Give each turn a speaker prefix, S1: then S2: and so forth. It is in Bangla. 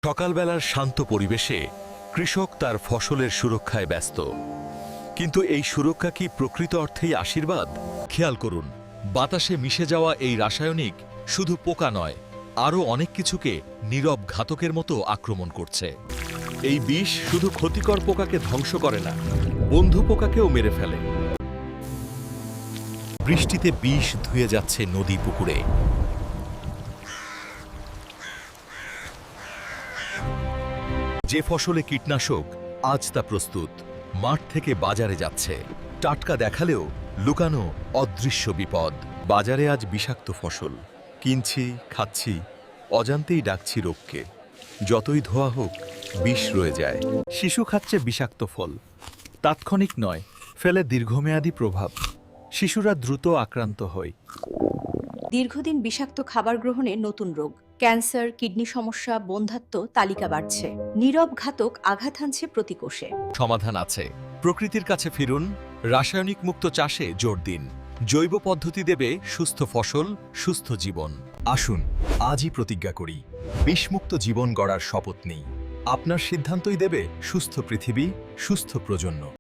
S1: সকালবেলার শান্ত পরিবেশে কৃষক তার ফসলের সুরক্ষায় ব্যস্ত। কিন্তু এই সুরক্ষা কি প্রকৃত অর্থেই আশীর্বাদ? খেয়াল করুন, বাতাসে মিশে যাওয়া এই রাসায়নিক শুধু পোকা নয়, আরও অনেক কিছুকে নীরব ঘাতকের মতো আক্রমণ করছে। এই বিষ শুধু ক্ষতিকর পোকাকে ধ্বংস করে না, বন্ধু পোকাকেও মেরে ফেলে। বৃষ্টিতে বিষ ধুয়ে যাচ্ছে নদী পুকুরে। যে ফসলে কীটনাশক, আজ তা প্রস্তুত, মাঠ থেকে বাজারে যাচ্ছে। টাটকা দেখালেও লুকানো অদৃশ্য বিপদ। বাজারে আজ বিষাক্ত ফসল কিনছি, খাচ্ছি, অজান্তেই ডাকছি রোগকে। যতই ধোয়া হোক, বিষ রয়ে যায়।
S2: শিশু খাচ্ছে বিষাক্ত ফল, তাৎক্ষণিক নয়, ফেলে দীর্ঘমেয়াদী প্রভাব। শিশুরা দ্রুত আক্রান্ত হয়।
S3: দীর্ঘদিন বিষাক্ত খাবার গ্রহণে নতুন রোগ, ক্যান্সার, কিডনি সমস্যা, বন্ধ্যাত্ব তালিকা বাড়ছে। নীরব ঘাতক আঘাত হানছে প্রতি কোষে।
S1: সমাধান আছে। প্রকৃতির কাছে ফিরুন, রাসায়নিক মুক্ত চাষে জোর দিন। জৈব পদ্ধতি দেবে সুস্থ ফসল, সুস্থ জীবন। আসুন আজই প্রতিজ্ঞা করি, বিষমুক্ত জীবন গড়ার শপথ নেই। আপনার সিদ্ধান্তই দেবে সুস্থ পৃথিবী, সুস্থ প্রজন্ম।